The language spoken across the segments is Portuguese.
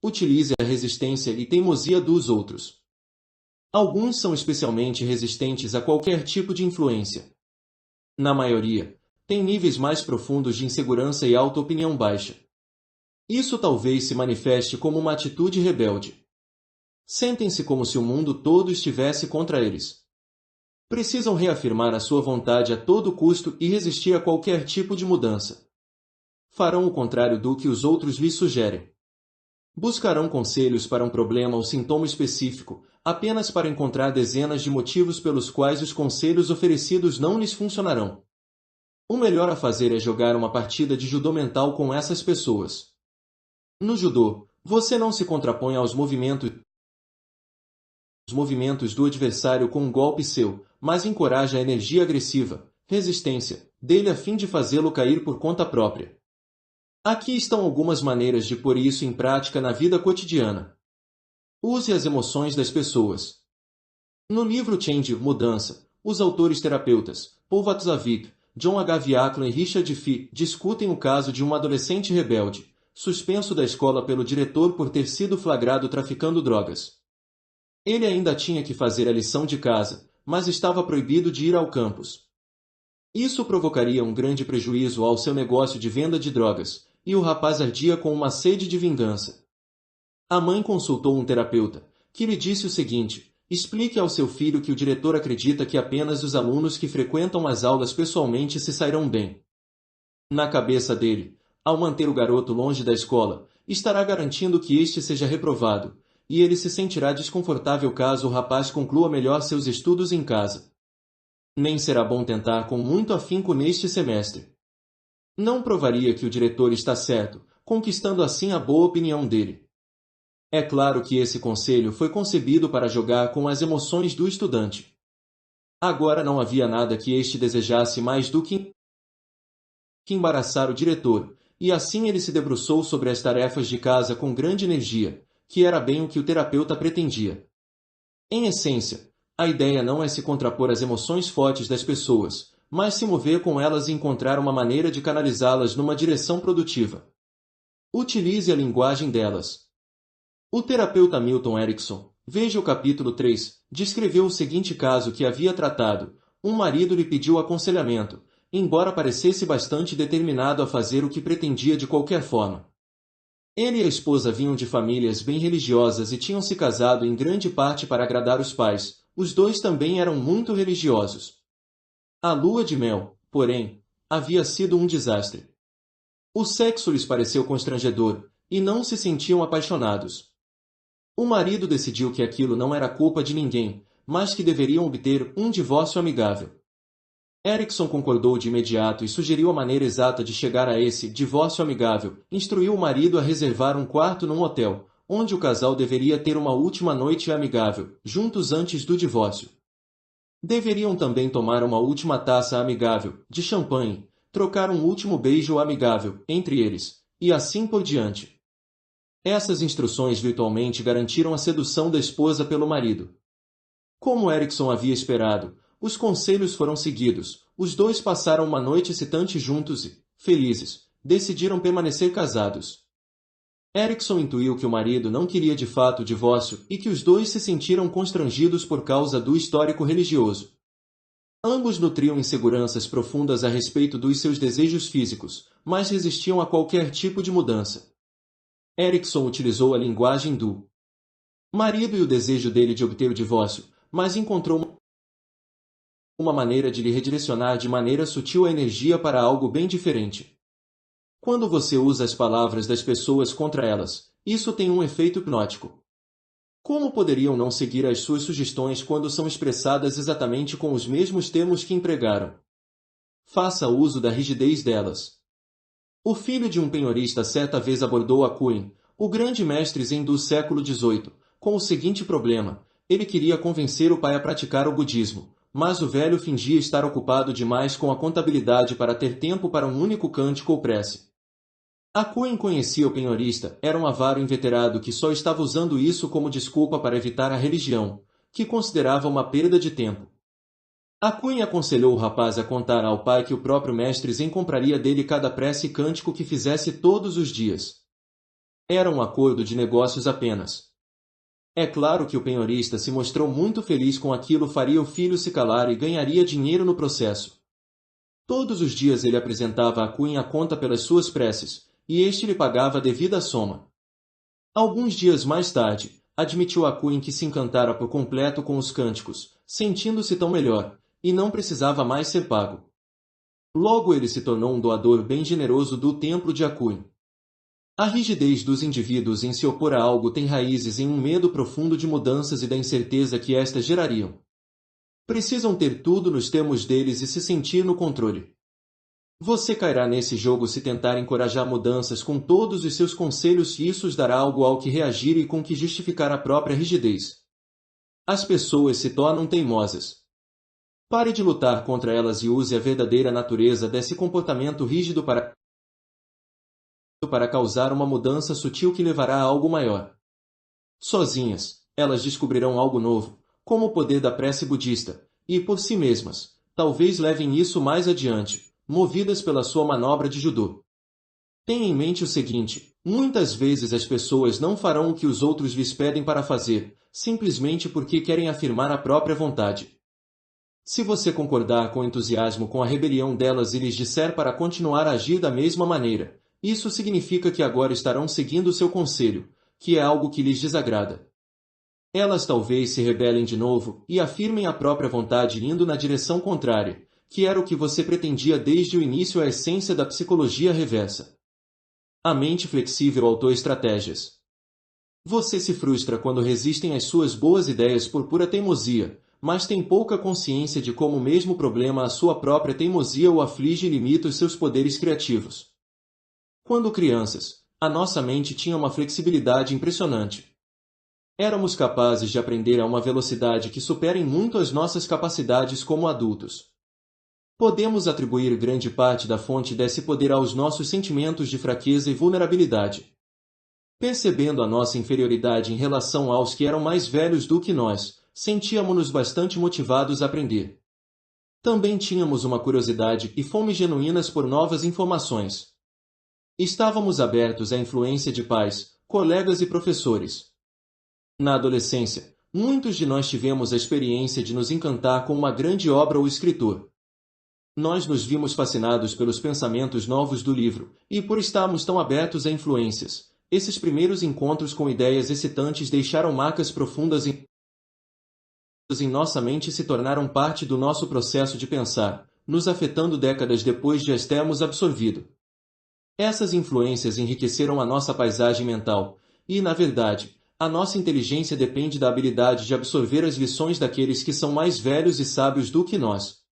Utilize a resistência e teimosia dos outros. Alguns são especialmente resistentes a qualquer tipo de influência. Na maioria, têm níveis mais profundos de insegurança e auto-opinião baixa. Isso talvez se manifeste como uma atitude rebelde. Sentem-se como se o mundo todo estivesse contra eles. Precisam reafirmar a sua vontade a todo custo e resistir a qualquer tipo de mudança. Farão o contrário do que os outros lhes sugerem. Buscarão conselhos para um problema ou sintoma específico, apenas para encontrar dezenas de motivos pelos quais os conselhos oferecidos não lhes funcionarão. O melhor a fazer é jogar uma partida de judô mental com essas pessoas. No judô, você não se contrapõe aos movimentos do adversário com um golpe seu, mas encoraja a energia agressiva, resistência, dele a fim de fazê-lo cair por conta própria. Aqui estão algumas maneiras de pôr isso em prática na vida cotidiana. Use as emoções das pessoas. No livro Change, Mudança, os autores terapeutas, Paul Watzlawick, John H. Viacla e Richard Fee discutem o caso de um adolescente rebelde, suspenso da escola pelo diretor por ter sido flagrado traficando drogas. Ele ainda tinha que fazer a lição de casa, mas estava proibido de ir ao campus. Isso provocaria um grande prejuízo ao seu negócio de venda de drogas, e o rapaz ardia com uma sede de vingança. A mãe consultou um terapeuta, que lhe disse o seguinte: explique ao seu filho que o diretor acredita que apenas os alunos que frequentam as aulas pessoalmente se sairão bem. Na cabeça dele, ao manter o garoto longe da escola, estará garantindo que este seja reprovado, e ele se sentirá desconfortável caso o rapaz conclua melhor seus estudos em casa. Nem será bom tentar com muito afinco neste semestre. Não provaria que o diretor está certo, conquistando assim a boa opinião dele. É claro que esse conselho foi concebido para jogar com as emoções do estudante. Agora não havia nada que este desejasse mais do que embaraçar o diretor, e assim ele se debruçou sobre as tarefas de casa com grande energia, que era bem o que o terapeuta pretendia. Em essência, a ideia não é se contrapor às emoções fortes das pessoas, mas se mover com elas e encontrar uma maneira de canalizá-las numa direção produtiva. Utilize a linguagem delas. O terapeuta Milton Erickson, veja o capítulo 3, descreveu o seguinte caso que havia tratado. Um marido lhe pediu aconselhamento, embora parecesse bastante determinado a fazer o que pretendia de qualquer forma. Ele e a esposa vinham de famílias bem religiosas e tinham se casado em grande parte para agradar os pais. Os dois também eram muito religiosos. A lua de mel, porém, havia sido um desastre. O sexo lhes pareceu constrangedor, e não se sentiam apaixonados. O marido decidiu que aquilo não era culpa de ninguém, mas que deveriam obter um divórcio amigável. Erickson concordou de imediato e sugeriu a maneira exata de chegar a esse divórcio amigável. Instruiu o marido a reservar um quarto num hotel, onde o casal deveria ter uma última noite amigável, juntos antes do divórcio. Deveriam também tomar uma última taça amigável, de champanhe, trocar um último beijo amigável, entre eles, e assim por diante. Essas instruções virtualmente garantiram a sedução da esposa pelo marido. Como Erickson havia esperado, os conselhos foram seguidos, os dois passaram uma noite excitante juntos e, felizes, decidiram permanecer casados. Erickson intuiu que o marido não queria de fato o divórcio e que os dois se sentiram constrangidos por causa do histórico religioso. Ambos nutriam inseguranças profundas a respeito dos seus desejos físicos, mas resistiam a qualquer tipo de mudança. Erickson utilizou a linguagem do marido e o desejo dele de obter o divórcio, mas encontrou uma maneira de lhe redirecionar de maneira sutil a energia para algo bem diferente. Quando você usa as palavras das pessoas contra elas, isso tem um efeito hipnótico. Como poderiam não seguir as suas sugestões quando são expressadas exatamente com os mesmos termos que empregaram? Faça uso da rigidez delas. O filho de um penhorista certa vez abordou a Queen, o grande mestre zen do século XVIII, com o seguinte problema: ele queria convencer o pai a praticar o budismo, mas o velho fingia estar ocupado demais com a contabilidade para ter tempo para um único cântico ou prece. A Queen conhecia o penhorista, era um avaro inveterado que só estava usando isso como desculpa para evitar a religião, que considerava uma perda de tempo. A Queen aconselhou o rapaz a contar ao pai que o próprio mestre zen compraria dele cada prece e cântico que fizesse todos os dias. Era um acordo de negócios apenas. É claro que o penhorista se mostrou muito feliz com aquilo, faria o filho se calar e ganharia dinheiro no processo. Todos os dias ele apresentava a Cunha a conta pelas suas preces, e este lhe pagava a devida soma. Alguns dias mais tarde, admitiu a Cunha que se encantara por completo com os cânticos, sentindo-se tão melhor, e não precisava mais ser pago. Logo ele se tornou um doador bem generoso do templo de Acuin. A rigidez dos indivíduos em se opor a algo tem raízes em um medo profundo de mudanças e da incerteza que estas gerariam. Precisam ter tudo nos termos deles e se sentir no controle. Você cairá nesse jogo se tentar encorajar mudanças com todos os seus conselhos, e isso os dará algo ao que reagir e com que justificar a própria rigidez. As pessoas se tornam teimosas. Pare de lutar contra elas e use a verdadeira natureza desse comportamento rígido para causar uma mudança sutil que levará a algo maior. Sozinhas, elas descobrirão algo novo, como o poder da prece budista, e, por si mesmas, talvez levem isso mais adiante, movidas pela sua manobra de judô. Tenha em mente o seguinte: muitas vezes as pessoas não farão o que os outros lhes pedem para fazer, simplesmente porque querem afirmar a própria vontade. Se você concordar com entusiasmo com a rebelião delas e lhes disser para continuar a agir da mesma maneira, isso significa que agora estarão seguindo seu conselho, que é algo que lhes desagrada. Elas talvez se rebelem de novo e afirmem a própria vontade indo na direção contrária, que era o que você pretendia desde o início, a essência da psicologia reversa. A mente flexível autor estratégias. Você se frustra quando resistem às suas boas ideias por pura teimosia, mas tem pouca consciência de como o mesmo problema, a sua própria teimosia, o aflige e limita os seus poderes criativos. Quando crianças, a nossa mente tinha uma flexibilidade impressionante. Éramos capazes de aprender a uma velocidade que supera em muito as nossas capacidades como adultos. Podemos atribuir grande parte da fonte desse poder aos nossos sentimentos de fraqueza e vulnerabilidade. Percebendo a nossa inferioridade em relação aos que eram mais velhos do que nós, sentíamos-nos bastante motivados a aprender. Também tínhamos uma curiosidade e fome genuínas por novas informações. Estávamos abertos à influência de pais, colegas e professores. Na adolescência, muitos de nós tivemos a experiência de nos encantar com uma grande obra ou escritor. Nós nos vimos fascinados pelos pensamentos novos do livro, e por estarmos tão abertos a influências, esses primeiros encontros com ideias excitantes deixaram marcas profundas em nossa mente e se tornaram parte do nosso processo de pensar, nos afetando décadas depois de as termos absorvido. Essas influências enriqueceram a nossa paisagem mental, e, na verdade, a nossa inteligência depende da habilidade de absorver as lições daqueles que são mais velhos e sábios do que nós.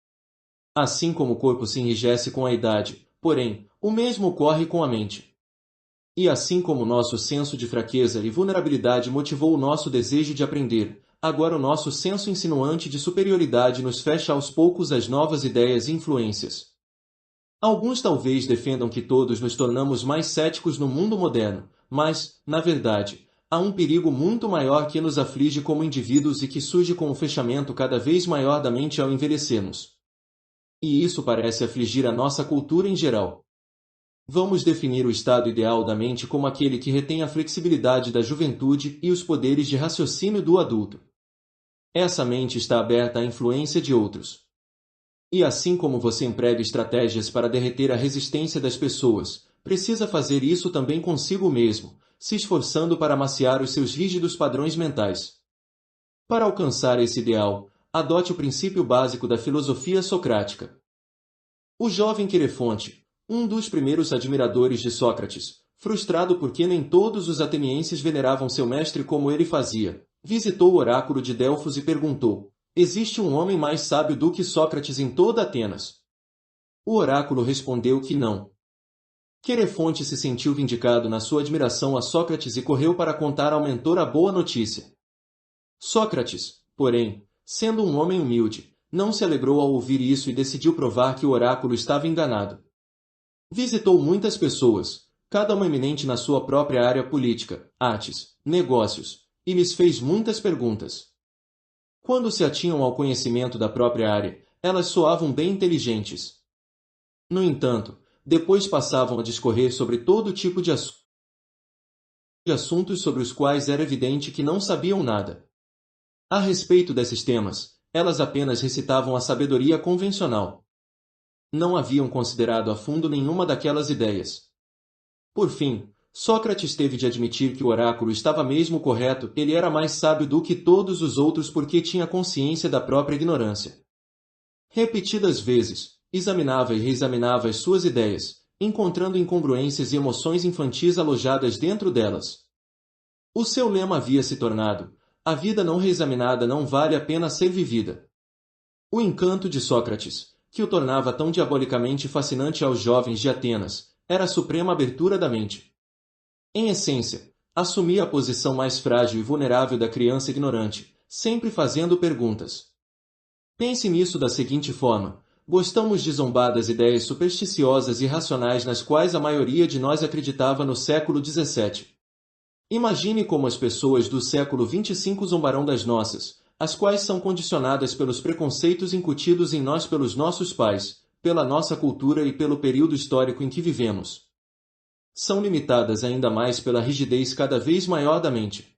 Assim como o corpo se enrijece com a idade, porém, o mesmo ocorre com a mente. E assim como nosso senso de fraqueza e vulnerabilidade motivou o nosso desejo de aprender, agora o nosso senso insinuante de superioridade nos fecha aos poucos às novas ideias e influências. Alguns talvez defendam que todos nos tornamos mais céticos no mundo moderno, mas, na verdade, há um perigo muito maior que nos aflige como indivíduos e que surge com o fechamento cada vez maior da mente ao envelhecermos. E isso parece afligir a nossa cultura em geral. Vamos definir o estado ideal da mente como aquele que retém a flexibilidade da juventude e os poderes de raciocínio do adulto. Essa mente está aberta à influência de outros. E assim como você emprega estratégias para derreter a resistência das pessoas, precisa fazer isso também consigo mesmo, se esforçando para amaciar os seus rígidos padrões mentais. Para alcançar esse ideal, adote o princípio básico da filosofia socrática. O jovem Querefonte, um dos primeiros admiradores de Sócrates, frustrado porque nem todos os atenienses veneravam seu mestre como ele fazia, visitou o oráculo de Delfos e perguntou: existe um homem mais sábio do que Sócrates em toda Atenas? O oráculo respondeu que não. Querefonte se sentiu vindicado na sua admiração a Sócrates e correu para contar ao mentor a boa notícia. Sócrates, porém, sendo um homem humilde, não se alegrou ao ouvir isso e decidiu provar que o oráculo estava enganado. Visitou muitas pessoas, cada uma eminente na sua própria área política, artes, negócios, e lhes fez muitas perguntas. Quando se atinham ao conhecimento da própria área, elas soavam bem inteligentes. No entanto, depois passavam a discorrer sobre todo tipo de assuntos de assuntos sobre os quais era evidente que não sabiam nada. A respeito desses temas, elas apenas recitavam a sabedoria convencional. Não haviam considerado a fundo nenhuma daquelas ideias. Por fim, Sócrates teve de admitir que o oráculo estava mesmo correto, ele era mais sábio do que todos os outros porque tinha consciência da própria ignorância. Repetidas vezes, examinava e reexaminava as suas ideias, encontrando incongruências e emoções infantis alojadas dentro delas. O seu lema havia se tornado: a vida não reexaminada não vale a pena ser vivida. O encanto de Sócrates, que o tornava tão diabolicamente fascinante aos jovens de Atenas, era a suprema abertura da mente. Em essência, assumia a posição mais frágil e vulnerável da criança ignorante, sempre fazendo perguntas. Pense nisso da seguinte forma: gostamos de zombar das ideias supersticiosas e irracionais nas quais a maioria de nós acreditava no século XVII. Imagine como as pessoas do século XXV zombarão das nossas, as quais são condicionadas pelos preconceitos incutidos em nós pelos nossos pais, pela nossa cultura e pelo período histórico em que vivemos. São limitadas ainda mais pela rigidez cada vez maior da mente.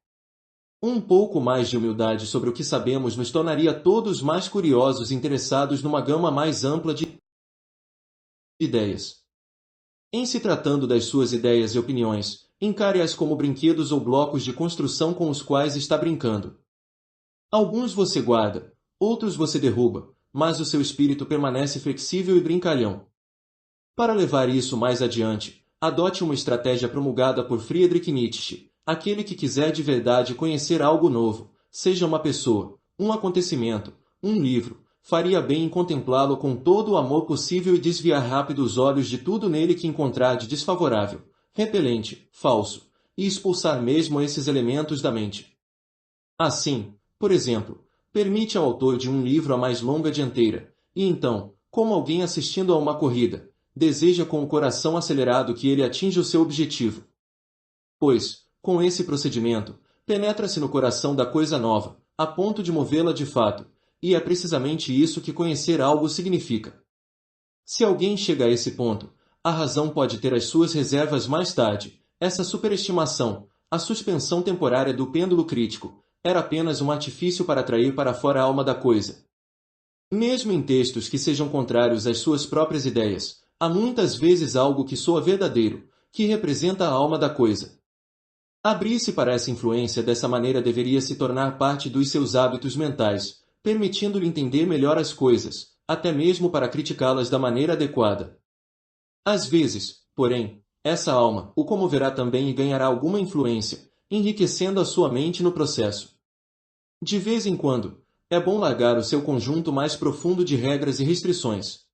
Um pouco mais de humildade sobre o que sabemos nos tornaria todos mais curiosos e interessados numa gama mais ampla de ideias. Em se tratando das suas ideias e opiniões, encare-as como brinquedos ou blocos de construção com os quais está brincando. Alguns você guarda, outros você derruba, mas o seu espírito permanece flexível e brincalhão. Para levar isso mais adiante, adote uma estratégia promulgada por Friedrich Nietzsche: aquele que quiser de verdade conhecer algo novo, seja uma pessoa, um acontecimento, um livro, faria bem em contemplá-lo com todo o amor possível e desviar rápido os olhos de tudo nele que encontrar de desfavorável, repelente, falso, e expulsar mesmo esses elementos da mente. Assim, por exemplo, permite ao autor de um livro a mais longa dianteira, e então, como alguém assistindo a uma corrida, deseja com o coração acelerado que ele atinja o seu objetivo. Pois, com esse procedimento, penetra-se no coração da coisa nova, a ponto de movê-la de fato, e é precisamente isso que conhecer algo significa. Se alguém chega a esse ponto, a razão pode ter as suas reservas mais tarde. Essa superestimação, a suspensão temporária do pêndulo crítico, era apenas um artifício para atrair para fora a alma da coisa. Mesmo em textos que sejam contrários às suas próprias ideias, há muitas vezes algo que soa verdadeiro, que representa a alma da coisa. Abrir-se para essa influência dessa maneira deveria se tornar parte dos seus hábitos mentais, permitindo-lhe entender melhor as coisas, até mesmo para criticá-las da maneira adequada. Às vezes, porém, essa alma o comoverá também e ganhará alguma influência, enriquecendo a sua mente no processo. De vez em quando, é bom largar o seu conjunto mais profundo de regras e restrições.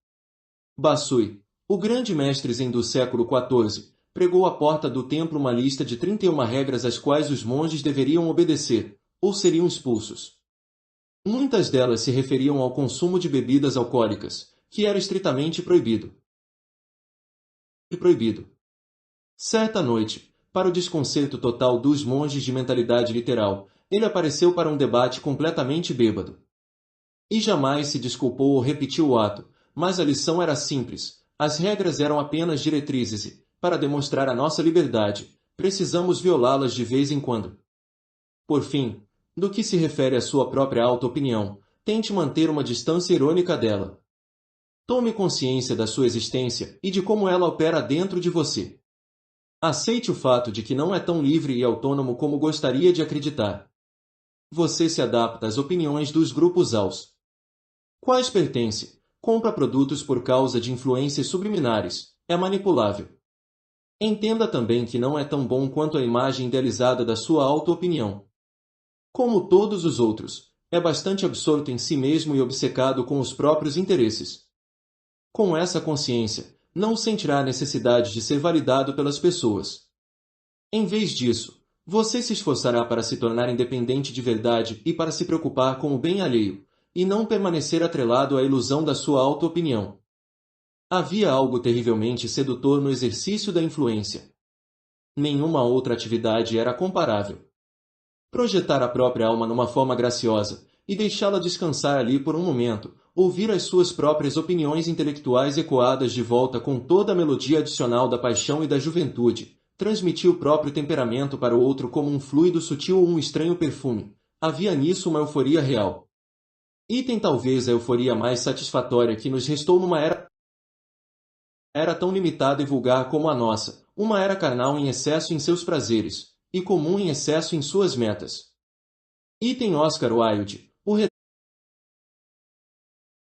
Basui, o grande mestre zen do século XIV, pregou à porta do templo uma lista de 31 regras às quais os monges deveriam obedecer, ou seriam expulsos. Muitas delas se referiam ao consumo de bebidas alcoólicas, que era estritamente proibido. Certa noite, para o desconcerto total dos monges de mentalidade literal, ele apareceu para um debate completamente bêbado. E jamais se desculpou ou repetiu o ato, mas a lição era simples, as regras eram apenas diretrizes e, para demonstrar a nossa liberdade, precisamos violá-las de vez em quando. Por fim, do que se refere à sua própria auto-opinião, tente manter uma distância irônica dela. Tome consciência da sua existência e de como ela opera dentro de você. Aceite o fato de que não é tão livre e autônomo como gostaria de acreditar. Você se adapta às opiniões dos grupos aos quais pertence, compra produtos por causa de influências subliminares, é manipulável. Entenda também que não é tão bom quanto a imagem idealizada da sua auto-opinião. Como todos os outros, é bastante absorto em si mesmo e obcecado com os próprios interesses. Com essa consciência, não sentirá a necessidade de ser validado pelas pessoas. Em vez disso, você se esforçará para se tornar independente de verdade e para se preocupar com o bem alheio, e não permanecer atrelado à ilusão da sua auto-opinião. Havia algo terrivelmente sedutor no exercício da influência. Nenhuma outra atividade era comparável. Projetar a própria alma numa forma graciosa, e deixá-la descansar ali por um momento, ouvir as suas próprias opiniões intelectuais ecoadas de volta com toda a melodia adicional da paixão e da juventude, transmitir o próprio temperamento para o outro como um fluido sutil ou um estranho perfume. Havia nisso uma euforia real. Item talvez a euforia mais satisfatória que nos restou numa era tão limitada e vulgar como a nossa, uma era carnal em excesso em seus prazeres, e comum em excesso em suas metas. Item Oscar Wilde,